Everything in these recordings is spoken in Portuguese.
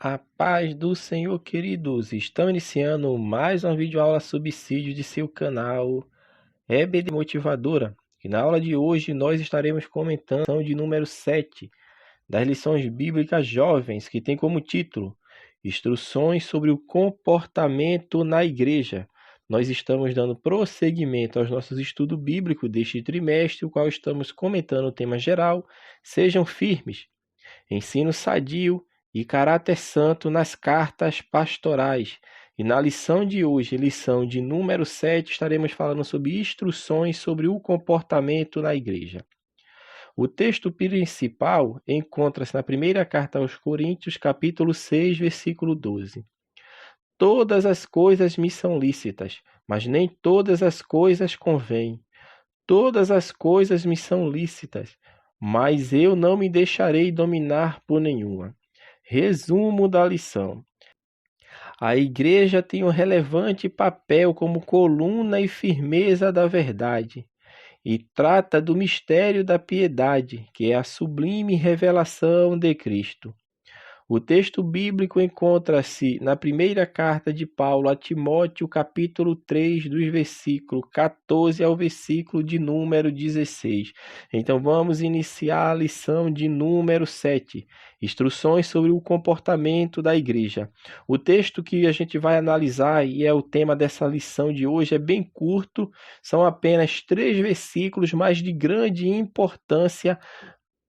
A paz do Senhor, queridos. Estamos iniciando mais uma videoaula subsídio de seu canal EBD Motivadora. E na aula de hoje nós estaremos comentando a lição de número 7 das lições bíblicas jovens, que tem como título Instruções sobre o comportamento na igreja. Nós estamos dando prosseguimento aos nossos estudos bíblicos deste trimestre, o qual estamos comentando o tema geral. Sejam firmes, ensino sadio e caráter santo nas cartas pastorais. E na lição de hoje, lição de número 7, estaremos falando sobre instruções sobre o comportamento na igreja. O texto principal encontra-se na primeira carta aos Coríntios, capítulo 6, versículo 12. Todas as coisas me são lícitas, mas nem todas as coisas convêm. Todas as coisas me são lícitas, mas eu não me deixarei dominar por nenhuma. Resumo da lição. A igreja tem um relevante papel como coluna e firmeza da verdade, e trata do mistério da piedade, que é a sublime revelação de Cristo. O texto bíblico encontra-se na primeira carta de Paulo a Timóteo, capítulo 3, dos versículos 14 ao versículo de número 16. Então vamos iniciar a lição de número 7, instruções sobre o comportamento da igreja. O texto que a gente vai analisar, e é o tema dessa lição de hoje, é bem curto, são apenas 3 versículos, mas de grande importância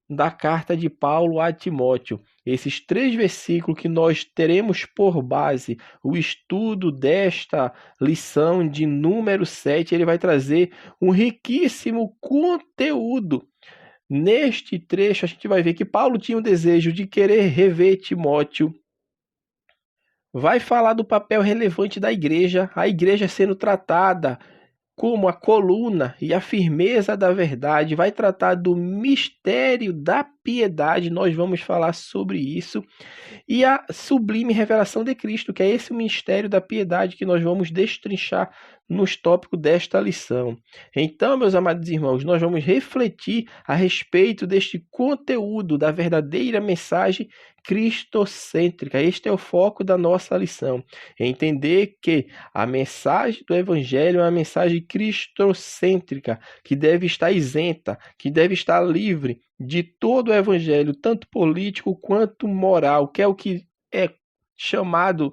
da carta de Paulo a Timóteo. Esses 3 versículos que nós teremos por base o estudo desta lição de número 7, ele vai trazer um riquíssimo conteúdo. Neste trecho a gente vai ver que Paulo tinha o desejo de querer rever Timóteo. Vai falar do papel relevante da igreja, a igreja sendo tratada como a coluna e a firmeza da verdade, vai tratar do mistério da piedade, nós vamos falar sobre isso, e a sublime revelação de Cristo, que é esse mistério da piedade que nós vamos destrinchar nos tópicos desta lição. Então, meus amados irmãos, nós vamos refletir a respeito deste conteúdo da verdadeira mensagem cristocêntrica. Este é o foco da nossa lição. Entender que a mensagem do Evangelho é uma mensagem cristocêntrica, que deve estar isenta, que deve estar livre de todo o Evangelho, tanto político quanto moral, que é o que é chamado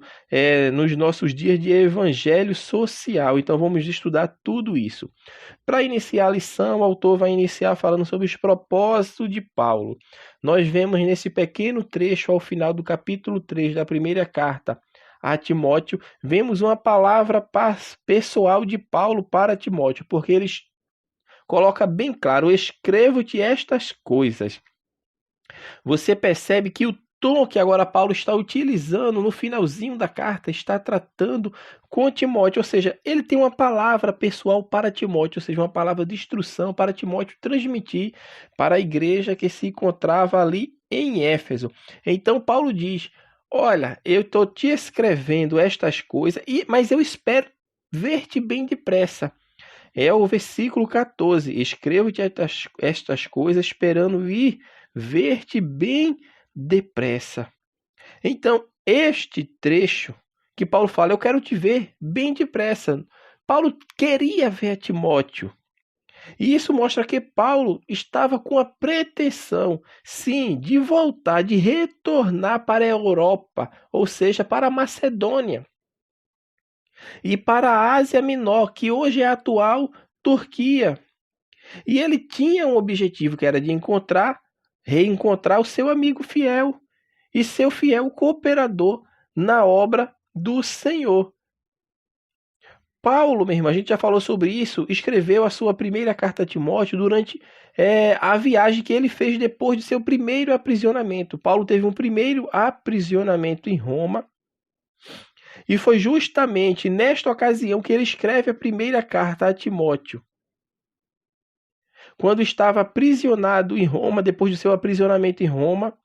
nos nossos dias de evangelho social. Então vamos estudar tudo isso. Para iniciar a lição, o autor vai iniciar falando sobre os propósitos de Paulo. Nós vemos nesse pequeno trecho ao final do capítulo 3 da primeira carta a Timóteo, vemos uma palavra pessoal de Paulo para Timóteo, porque ele coloca bem claro: escrevo-te estas coisas. Você percebe que o tom que agora Paulo está utilizando no finalzinho da carta está tratando com Timóteo, ou seja, ele tem uma palavra pessoal para Timóteo, ou seja, uma palavra de instrução para Timóteo transmitir para a igreja que se encontrava ali em Éfeso. Então Paulo diz: olha, eu estou te escrevendo estas coisas, mas eu espero ver-te bem depressa. É o versículo 14. Escrevo-te estas coisas esperando ir ver-te bem depressa. Então, este trecho que Paulo fala: eu quero te ver bem depressa. Paulo queria ver Timóteo. E isso mostra que Paulo estava com a pretensão, sim, de voltar, de retornar para a Europa, ou seja, para a Macedônia e para a Ásia Menor, que hoje é a atual Turquia. E ele tinha um objetivo, que era de reencontrar o seu amigo fiel e seu fiel cooperador na obra do Senhor. Paulo, meu irmão, a gente já falou sobre isso, escreveu a sua primeira carta a Timóteo durante a viagem que ele fez depois de seu primeiro aprisionamento. Paulo teve um primeiro aprisionamento em Roma, e foi justamente nesta ocasião que ele escreve a primeira carta a Timóteo. Quando estava aprisionado em Roma, depois do seu aprisionamento em Roma,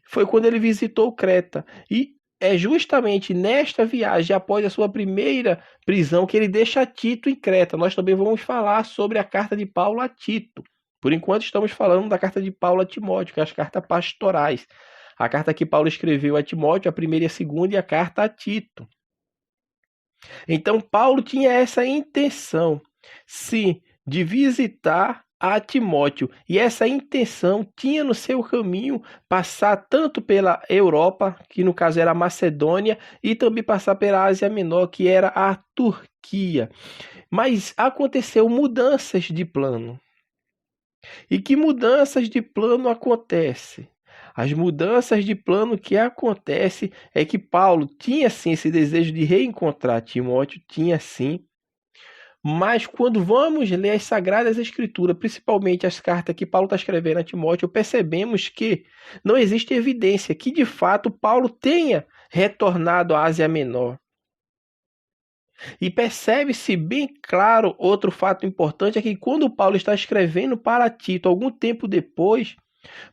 foi quando ele visitou Creta. E é justamente nesta viagem, após a sua primeira prisão, que ele deixa Tito em Creta. Nós também vamos falar sobre a carta de Paulo a Tito. Por enquanto estamos falando da carta de Paulo a Timóteo, que é as cartas pastorais. A carta que Paulo escreveu a Timóteo, a primeira e a segunda, e a carta a Tito. Então, Paulo tinha essa intenção, sim, de visitar a Timóteo. E essa intenção tinha no seu caminho passar tanto pela Europa, que no caso era a Macedônia, e também passar pela Ásia Menor, que era a Turquia. Mas aconteceu mudanças de plano. E que mudanças de plano acontecem? As mudanças de plano que acontecem é que Paulo tinha sim esse desejo de reencontrar Timóteo, tinha sim. Mas quando vamos ler as Sagradas Escrituras, principalmente as cartas que Paulo está escrevendo a Timóteo, percebemos que não existe evidência que de fato Paulo tenha retornado à Ásia Menor. E percebe-se bem claro outro fato importante é que quando Paulo está escrevendo para Tito, algum tempo depois,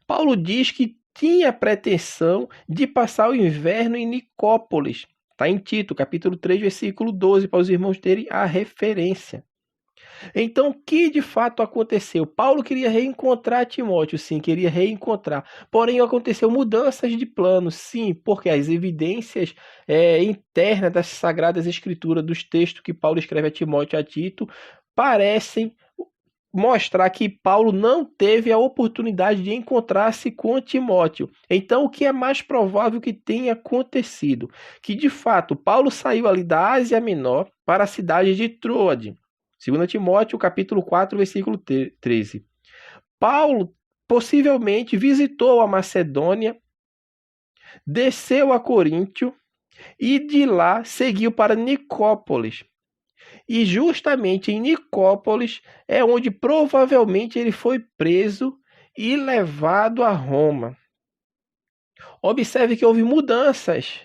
Paulo diz que tinha pretensão de passar o inverno em Nicópolis. Está em Tito, capítulo 3, versículo 12, para os irmãos terem a referência. Então, o que de fato aconteceu? Paulo queria reencontrar Timóteo, sim, queria reencontrar. Porém, aconteceu mudanças de plano, sim, porque as evidências internas das Sagradas Escrituras, dos textos que Paulo escreve a Timóteo e a Tito, parecem mostrar que Paulo não teve a oportunidade de encontrar-se com Timóteo. Então, o que é mais provável que tenha acontecido? Que, de fato, Paulo saiu ali da Ásia Menor para a cidade de Troade. 2 Timóteo, capítulo 4, versículo 13. Paulo possivelmente visitou a Macedônia, desceu a Coríntio e de lá seguiu para Nicópolis. E justamente em Nicópolis é onde provavelmente ele foi preso e levado a Roma. Observe que houve mudanças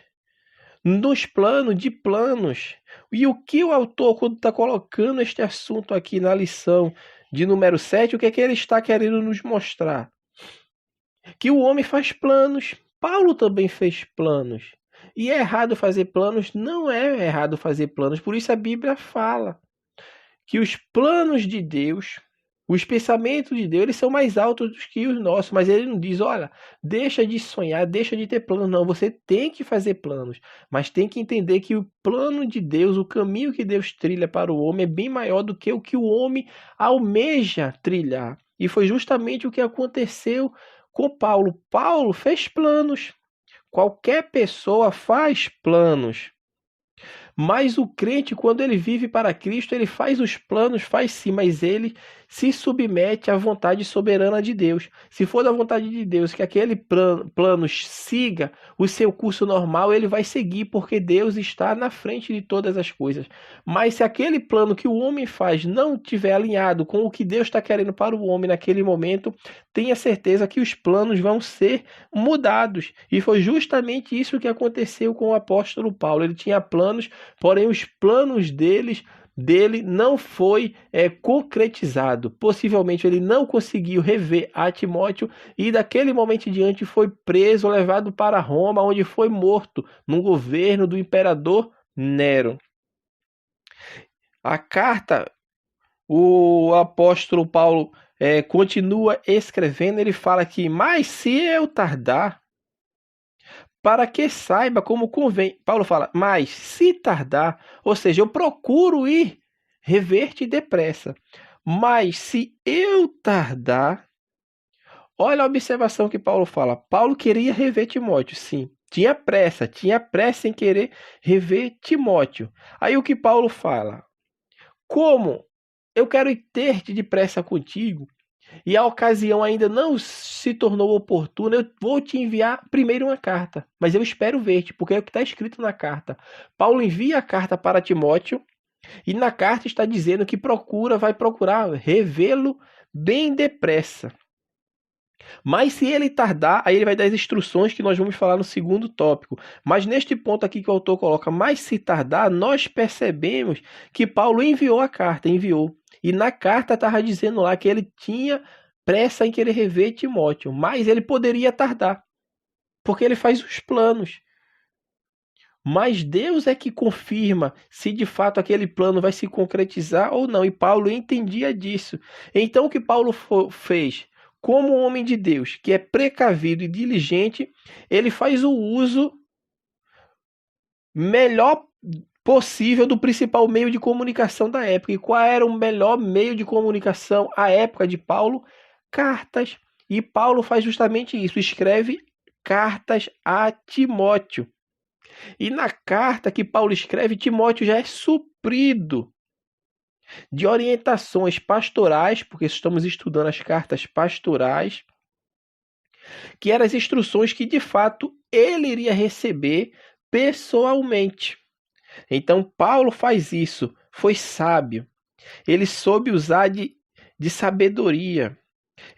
nos planos. E o que o autor, quando está colocando este assunto aqui na lição de número 7, o que é que ele está querendo nos mostrar? Que o homem faz planos. Paulo também fez planos. E é errado fazer planos? Não é errado fazer planos. Por isso a Bíblia fala que os planos de Deus, os pensamentos de Deus, eles são mais altos do que os nossos. Mas ele não diz, olha, deixa de sonhar, deixa de ter planos. Não, você tem que fazer planos. Mas tem que entender que o plano de Deus, o caminho que Deus trilha para o homem é bem maior do que o que o homem almeja trilhar. E foi justamente o que aconteceu com Paulo. Paulo fez planos. Qualquer pessoa faz planos. Mas o crente, quando ele vive para Cristo, ele faz os planos, faz sim, mas ele se submete à vontade soberana de Deus. Se for da vontade de Deus que aquele plano siga o seu curso normal, ele vai seguir, porque Deus está na frente de todas as coisas. Mas se aquele plano que o homem faz não estiver alinhado com o que Deus está querendo para o homem naquele momento, tenha certeza que os planos vão ser mudados. E foi justamente isso que aconteceu com o apóstolo Paulo. Ele tinha planos, porém os planos dele não foi concretizado. Possivelmente ele não conseguiu rever a Timóteo e daquele momento em diante foi preso, levado para Roma, onde foi morto no governo do imperador Nero. A carta, o apóstolo Paulo continua escrevendo, ele fala que, mas se eu tardar, para que saiba como convém. Paulo fala, mas se tardar, ou seja, eu procuro ir rever-te depressa. Mas se eu tardar, olha a observação que Paulo fala. Paulo queria rever Timóteo, sim. Tinha pressa em querer rever Timóteo. Aí o que Paulo fala? Como eu quero ter-te depressa contigo, e a ocasião ainda não se tornou oportuna, eu vou te enviar primeiro uma carta, mas eu espero ver-te, porque é o que está escrito na carta. Paulo envia a carta para Timóteo, e na carta está dizendo que vai procurar revê-lo bem depressa. Mas se ele tardar, aí ele vai dar as instruções que nós vamos falar no segundo tópico. Mas neste ponto aqui que o autor coloca, mas se tardar, nós percebemos que Paulo enviou a carta, E na carta estava dizendo lá que ele tinha pressa em querer rever Timóteo, mas ele poderia tardar, porque ele faz os planos. Mas Deus é que confirma se de fato aquele plano vai se concretizar ou não. E Paulo entendia disso. Então o que Paulo fez? como um homem de Deus, que é precavido e diligente, ele faz o uso melhor possível do principal meio de comunicação da época. E qual era o melhor meio de comunicação à época de Paulo? Cartas. E Paulo faz justamente isso, escreve cartas a Timóteo. E na carta que Paulo escreve, Timóteo já é suprido de orientações pastorais, porque estamos estudando as cartas pastorais, que eram as instruções que de fato ele iria receber pessoalmente. Então Paulo faz isso, foi sábio, ele soube usar de sabedoria,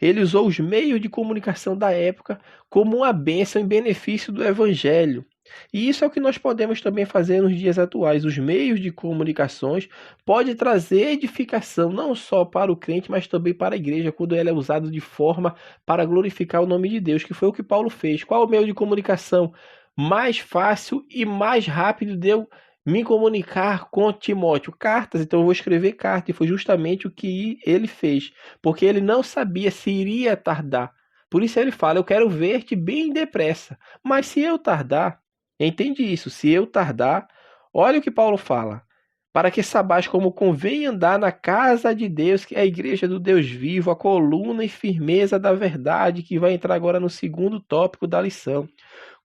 ele usou os meios de comunicação da época como uma bênção em benefício do evangelho. E isso é o que nós podemos também fazer nos dias atuais. Os meios de comunicações podem trazer edificação não só para o crente, mas também para a igreja, quando ele é usado de forma para glorificar o nome de Deus, que foi o que Paulo fez. Qual o meio de comunicação mais fácil e mais rápido de eu me comunicar com Timóteo? Cartas. Então eu vou escrever carta, e foi justamente o que ele fez, porque ele não sabia se iria tardar. Por isso ele fala, eu quero ver-te bem depressa, mas se eu tardar, entende isso, se eu tardar, olha o que Paulo fala, para que saibais como convém andar na casa de Deus, que é a igreja do Deus vivo, a coluna e firmeza da verdade, que vai entrar agora no segundo tópico da lição.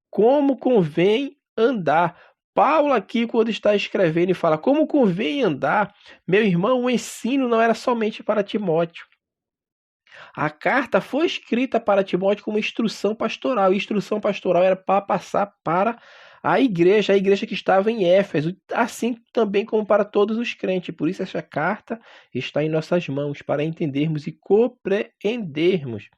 Como convém andar. Paulo aqui, quando está escrevendo, e fala como convém andar, meu irmão, o ensino não era somente para Timóteo. A carta foi escrita para Timóteo como instrução pastoral. E instrução pastoral era para passar para a igreja que estava em Éfeso, assim também como para todos os crentes. Por isso essa carta está em nossas mãos, para entendermos e compreendermos.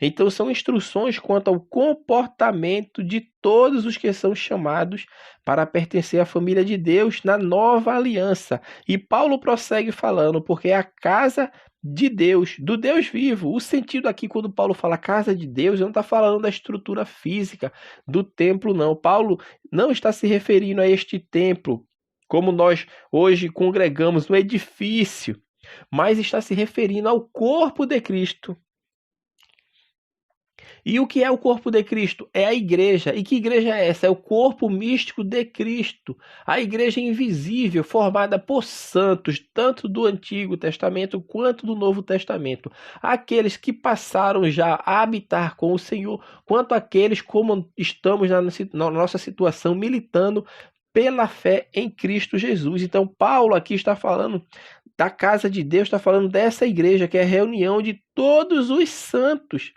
Então são instruções quanto ao comportamento de todos os que são chamados para pertencer à família de Deus na nova aliança. E Paulo prossegue falando, porque é a casa de Deus, do Deus vivo. O sentido aqui, quando Paulo fala casa de Deus, ele não está falando da estrutura física do templo, não. Paulo não está se referindo a este templo, como nós hoje congregamos no edifício, mas está se referindo ao corpo de Cristo. E o que é o corpo de Cristo? É a igreja. E que igreja é essa? É o corpo místico de Cristo. A igreja invisível, formada por santos, tanto do Antigo Testamento quanto do Novo Testamento. Aqueles que passaram já a habitar com o Senhor, quanto aqueles como estamos na nossa situação, militando pela fé em Cristo Jesus. Então, Paulo aqui está falando da casa de Deus, está falando dessa igreja, que é a reunião de todos os santos.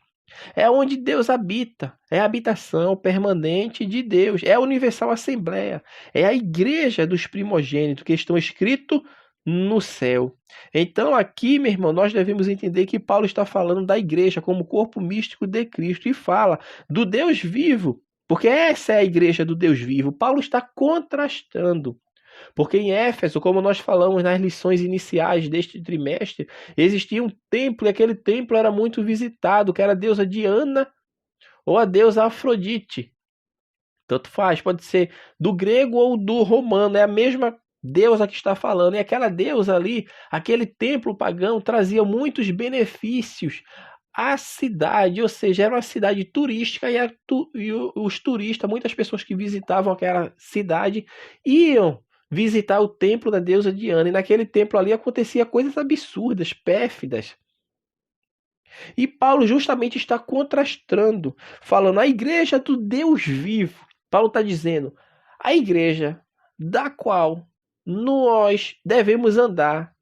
É onde Deus habita, é a habitação permanente de Deus, é a universal assembleia, é a igreja dos primogênitos que estão escritos no céu. Então aqui, meu irmão, nós devemos entender que Paulo está falando da igreja como corpo místico de Cristo e fala do Deus vivo, porque essa é a igreja do Deus vivo. Paulo está contrastando. Porque em Éfeso, como nós falamos nas lições iniciais deste trimestre, existia um templo e aquele templo era muito visitado, que era a deusa Diana ou a deusa Afrodite. Tanto faz, pode ser do grego ou do romano, é a mesma deusa que está falando. E aquela deusa ali, aquele templo pagão, trazia muitos benefícios à cidade, ou seja, era uma cidade turística e os turistas, muitas pessoas que visitavam aquela cidade, iam visitar o templo da deusa Diana, e naquele templo ali acontecia coisas absurdas, pérfidas. E Paulo justamente está contrastando, falando a igreja do Deus vivo. Paulo está dizendo, a igreja da qual nós devemos andar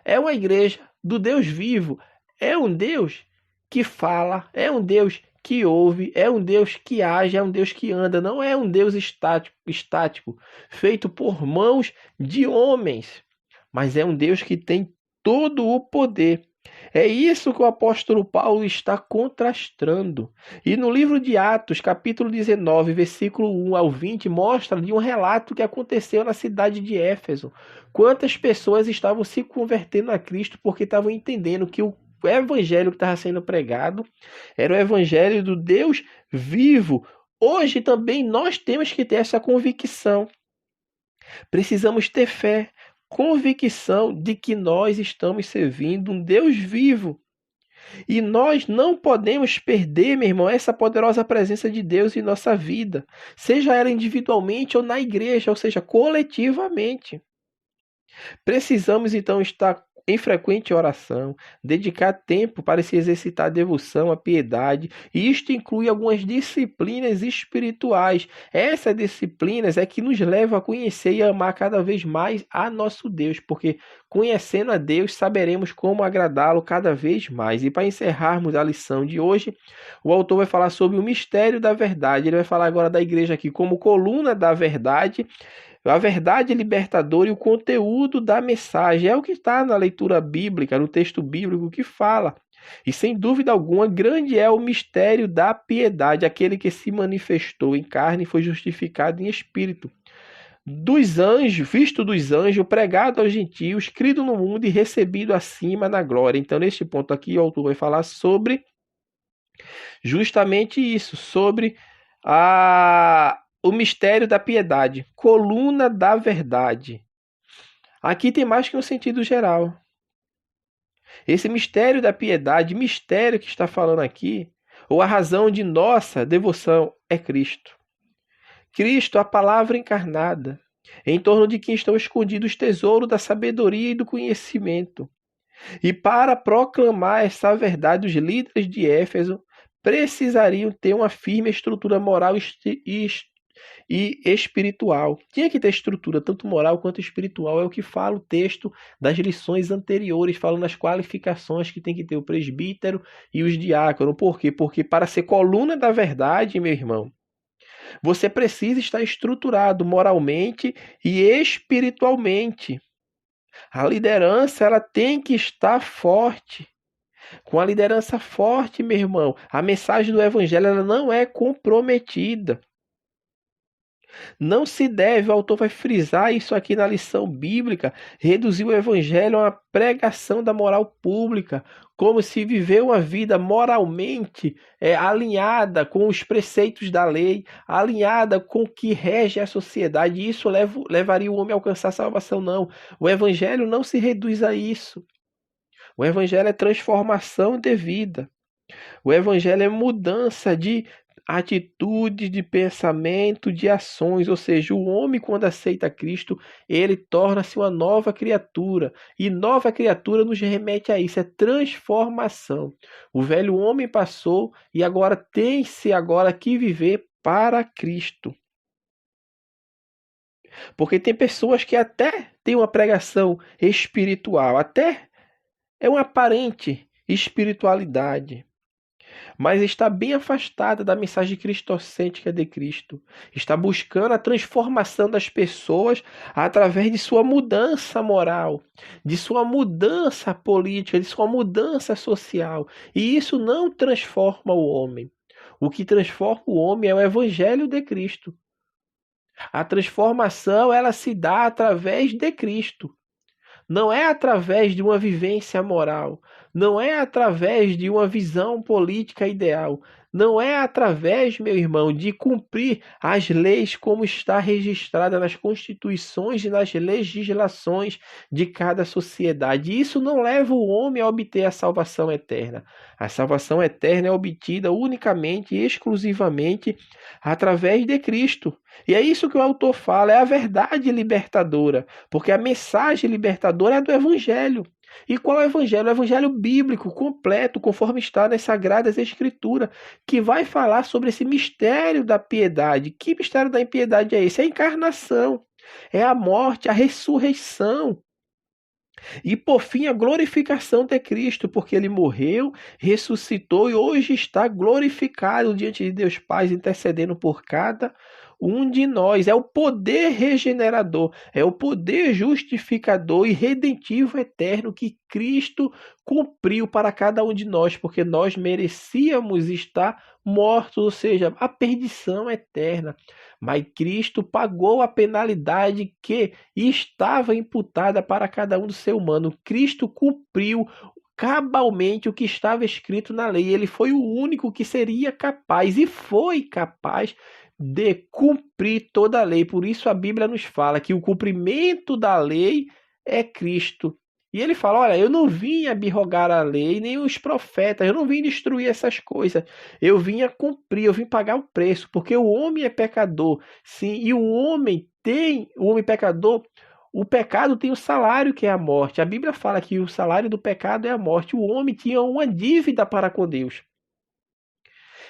é uma igreja do Deus vivo, é um Deus que fala, é um Deus que ouve, é um Deus que age, é um Deus que anda, não é um Deus estático, feito por mãos de homens, mas é um Deus que tem todo o poder. É isso que o apóstolo Paulo está contrastando. E no livro de Atos, capítulo 19, versículo 1 ao 20, mostra de um relato que aconteceu na cidade de Éfeso. Quantas pessoas estavam se convertendo a Cristo porque estavam entendendo que o evangelho que estava sendo pregado era o evangelho do Deus vivo. Hoje também nós temos que ter essa convicção. Precisamos ter fé, convicção de que nós estamos servindo um Deus vivo. E nós não podemos perder, meu irmão, essa poderosa presença de Deus em nossa vida, seja ela individualmente ou na igreja, ou seja, coletivamente. Precisamos então estar em frequente oração, dedicar tempo para se exercitar a devoção, a piedade, e isto inclui algumas disciplinas espirituais. Essas disciplinas é que nos levam a conhecer e amar cada vez mais a nosso Deus, porque conhecendo a Deus saberemos como agradá-lo cada vez mais. E para encerrarmos a lição de hoje, o autor vai falar sobre o mistério da verdade. Ele vai falar agora da igreja aqui como coluna da verdade, a verdade libertadora e o conteúdo da mensagem. É o que está na leitura bíblica, no texto bíblico que fala. E sem dúvida alguma, grande é o mistério da piedade, aquele que se manifestou em carne e foi justificado em espírito. Dos anjos, visto dos anjos, pregado aos gentios, crido no mundo e recebido acima na glória. Então, neste ponto aqui, o autor vai falar sobre justamente isso, sobre o mistério da piedade, coluna da verdade. Aqui tem mais que um sentido geral. Esse mistério da piedade, mistério que está falando aqui, ou a razão de nossa devoção é Cristo. Cristo, a palavra encarnada, em torno de quem estão escondidos os tesouros da sabedoria e do conhecimento. E para proclamar essa verdade, os líderes de Éfeso precisariam ter uma firme estrutura moral e espiritual. Tinha que ter estrutura, tanto moral quanto espiritual. É o que fala o texto das lições anteriores, falando as qualificações que tem que ter o presbítero e os diáconos. Por quê? Porque para ser coluna da verdade, meu irmão, você precisa estar estruturado moralmente e espiritualmente. A liderança, ela tem que estar forte. Com a liderança forte, meu irmão, a mensagem do evangelho ela não é comprometida. Não se deve, o autor vai frisar isso aqui na lição bíblica, reduzir o evangelho a uma pregação da moral pública, como se viver uma vida moralmente alinhada com os preceitos da lei, alinhada com o que rege a sociedade. E isso levaria o homem a alcançar a salvação, não. O evangelho não se reduz a isso. O evangelho é transformação de vida. O evangelho é mudança de atitude, de pensamento, de ações, ou seja, o homem quando aceita Cristo, ele torna-se uma nova criatura, e nova criatura nos remete a isso, é transformação. O velho homem passou e agora tem-se agora que viver para Cristo. Porque tem pessoas que até têm uma pregação espiritual, até é uma aparente espiritualidade, mas está bem afastada da mensagem cristocêntrica de Cristo. Está buscando a transformação das pessoas através de sua mudança moral, de sua mudança política, de sua mudança social. E isso não transforma o homem. O que transforma o homem é o evangelho de Cristo. A transformação, ela se dá através de Cristo. Não é através de uma vivência moral, não é através de uma visão política ideal, não é através, meu irmão, de cumprir as leis como está registrada nas constituições e nas legislações de cada sociedade. Isso não leva o homem a obter a salvação eterna. A salvação eterna é obtida unicamente e exclusivamente através de Cristo. E é isso que o autor fala, é a verdade libertadora, porque a mensagem libertadora é do Evangelho. E qual é o Evangelho? O Evangelho bíblico, completo, conforme está nas Sagradas Escrituras, que vai falar sobre esse mistério da piedade. Que mistério da impiedade é esse? É a encarnação, é a morte, a ressurreição. E por fim, a glorificação de Cristo, porque ele morreu, ressuscitou e hoje está glorificado diante de Deus Pai, intercedendo por cada um de nós. É o poder regenerador, é o poder justificador e redentivo eterno que Cristo cumpriu para cada um de nós, porque nós merecíamos estar mortos, ou seja, a perdição eterna. Mas Cristo pagou a penalidade que estava imputada para cada um do ser humano. Cristo cumpriu cabalmente o que estava escrito na lei. Ele foi o único que seria capaz e foi capaz de cumprir toda a lei. Por isso a Bíblia nos fala que o cumprimento da lei é Cristo. E ele fala, olha, eu não vim abrogar a lei, nem os profetas, eu não vim destruir essas coisas. Eu vim a cumprir, eu vim pagar o preço, porque o homem é pecador. Sim, e o homem pecador, o pecado tem o salário que é a morte. A Bíblia fala que o salário do pecado é a morte. O homem tinha uma dívida para com Deus.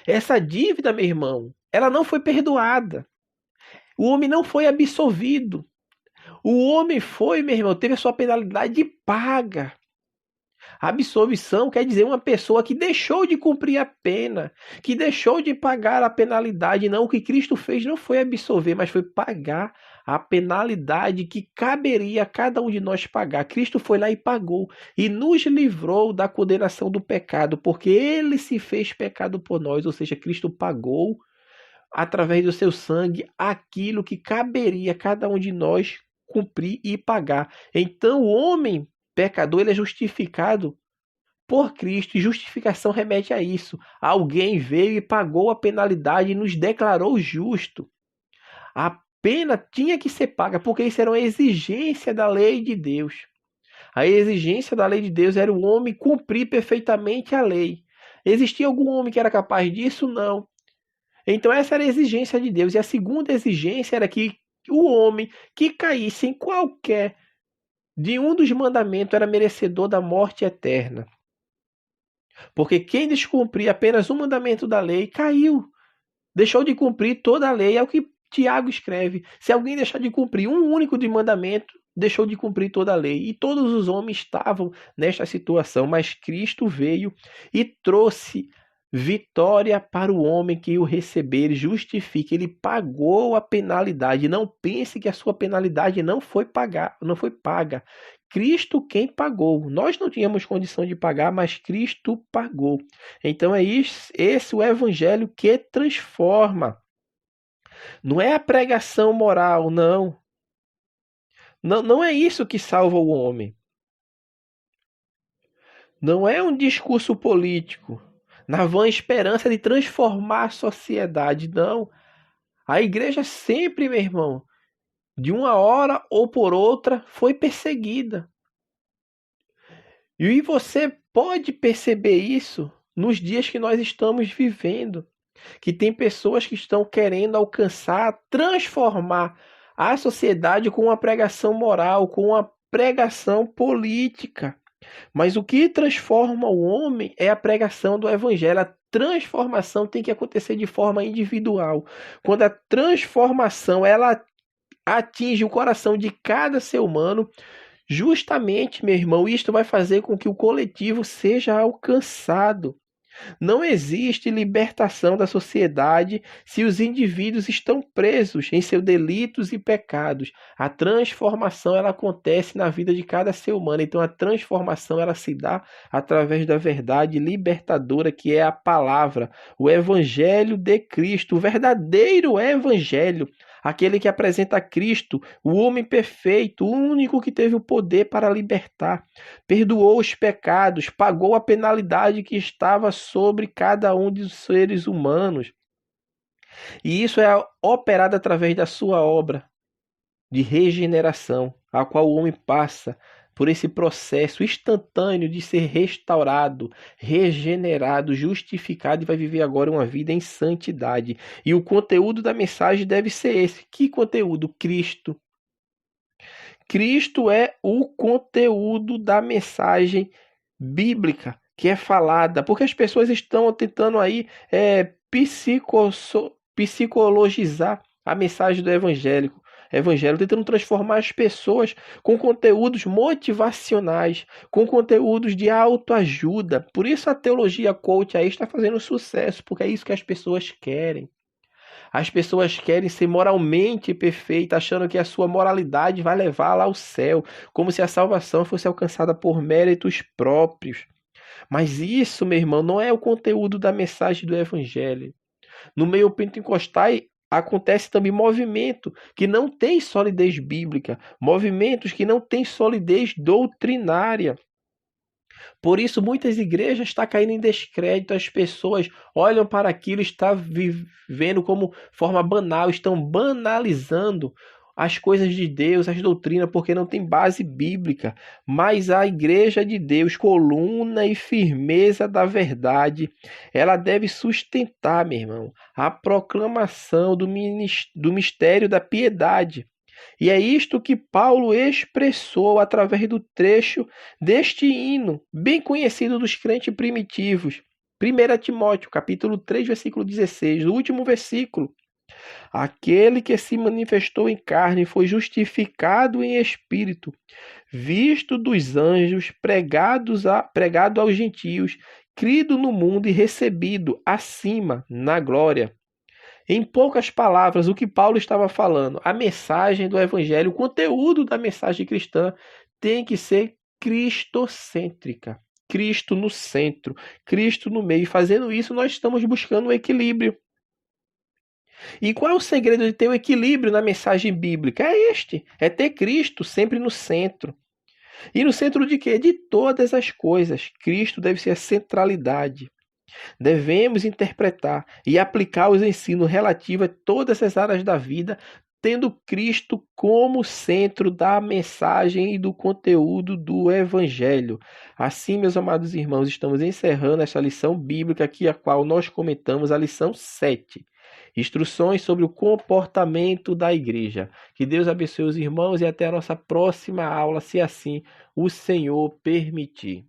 Essa dívida, meu irmão, ela não foi perdoada. O homem não foi absolvido. O homem foi, meu irmão, teve a sua penalidade paga. A absolvição quer dizer uma pessoa que deixou de cumprir a pena, que deixou de pagar a penalidade. Não, o que Cristo fez não foi absolver, mas foi pagar a penalidade que caberia a cada um de nós pagar. Cristo foi lá e pagou e nos livrou da condenação do pecado, porque ele se fez pecado por nós, ou seja, Cristo pagou através do seu sangue aquilo que caberia a cada um de nós cumprir e pagar. Então o homem pecador ele é justificado por Cristo, e justificação remete a isso. Alguém veio e pagou a penalidade e nos declarou justo. A pena tinha que ser paga, porque isso era uma exigência da lei de Deus. A exigência da lei de Deus era o homem cumprir perfeitamente a lei. Existia algum homem que era capaz disso? Não. Então essa era a exigência de Deus. E a segunda exigência era que o homem que caísse em qualquer de um dos mandamentos era merecedor da morte eterna. Porque quem descumprir apenas um mandamento da lei caiu. Deixou de cumprir toda a lei. É o que Tiago escreve. Se alguém deixar de cumprir um único de mandamento, deixou de cumprir toda a lei. E todos os homens estavam nesta situação. Mas Cristo veio e trouxe vitória para o homem que o receber, justifique. Ele pagou a penalidade. Não pense que a sua penalidade não foi paga. Cristo quem pagou. Nós não tínhamos condição de pagar, mas Cristo pagou. Então é esse o evangelho que transforma. Não é a pregação moral, não. Não é isso que salva o homem. Não é um discurso político na vã esperança de transformar a sociedade, não. A igreja sempre, meu irmão, de uma hora ou por outra, foi perseguida. E você pode perceber isso nos dias que nós estamos vivendo, que tem pessoas que estão querendo alcançar, transformar a sociedade com uma pregação moral, com uma pregação política. Mas o que transforma o homem é a pregação do evangelho. A transformação tem que acontecer de forma individual. Quando a transformação ela atinge o coração de cada ser humano, justamente, meu irmão, isto vai fazer com que o coletivo seja alcançado. Não existe libertação da sociedade se os indivíduos estão presos em seus delitos e pecados. A transformação ela acontece na vida de cada ser humano. Então a transformação ela se dá através da verdade libertadora que é a palavra, o evangelho de Cristo, o verdadeiro evangelho. Aquele que apresenta Cristo, o homem perfeito, o único que teve o poder para libertar. Perdoou os pecados, pagou a penalidade que estava sobre cada um dos seres humanos. E isso é operado através da sua obra de regeneração, a qual o homem passa por esse processo instantâneo de ser restaurado, regenerado, justificado e vai viver agora uma vida em santidade. E o conteúdo da mensagem deve ser esse. Que conteúdo? Cristo. Cristo é o conteúdo da mensagem bíblica que é falada, porque as pessoas estão tentando aí psicologizar a mensagem do evangelho, tentando transformar as pessoas com conteúdos motivacionais, com conteúdos de autoajuda. Por isso a teologia coach aí está fazendo sucesso, porque é isso que as pessoas querem. As pessoas querem ser moralmente perfeitas, achando que a sua moralidade vai levá-la ao céu, como se a salvação fosse alcançada por méritos próprios. Mas isso, meu irmão, não é o conteúdo da mensagem do evangelho. No meio pentecostal acontece também movimento que não tem solidez bíblica, movimentos que não têm solidez doutrinária. Por isso, muitas igrejas estão caindo em descrédito, as pessoas olham para aquilo e estão vivendo como forma banal, estão banalizando as coisas de Deus, as doutrinas, porque não tem base bíblica. Mas a igreja de Deus, coluna e firmeza da verdade, ela deve sustentar, meu irmão, a proclamação do mistério da piedade. E é isto que Paulo expressou através do trecho deste hino, bem conhecido dos crentes primitivos. 1 Timóteo, capítulo 3, versículo 16, o último versículo. Aquele que se manifestou em carne foi justificado em espírito, visto dos anjos, pregado aos gentios, crido no mundo e recebido acima na glória. Em poucas palavras, o que Paulo estava falando, a mensagem do evangelho, o conteúdo da mensagem cristã tem que ser cristocêntrica. Cristo no centro, Cristo no meio. Fazendo isso, nós estamos buscando um equilíbrio. E qual é o segredo de ter o equilíbrio na mensagem bíblica? É este, é ter Cristo sempre no centro. E no centro de quê? De todas as coisas. Cristo deve ser a centralidade. Devemos interpretar e aplicar os ensinos relativos a todas as áreas da vida, tendo Cristo como centro da mensagem e do conteúdo do Evangelho. Assim, meus amados irmãos, estamos encerrando esta lição bíblica aqui, a qual nós comentamos, a lição 7. Instruções sobre o comportamento da igreja. Que Deus abençoe os irmãos e até a nossa próxima aula, se assim o Senhor permitir.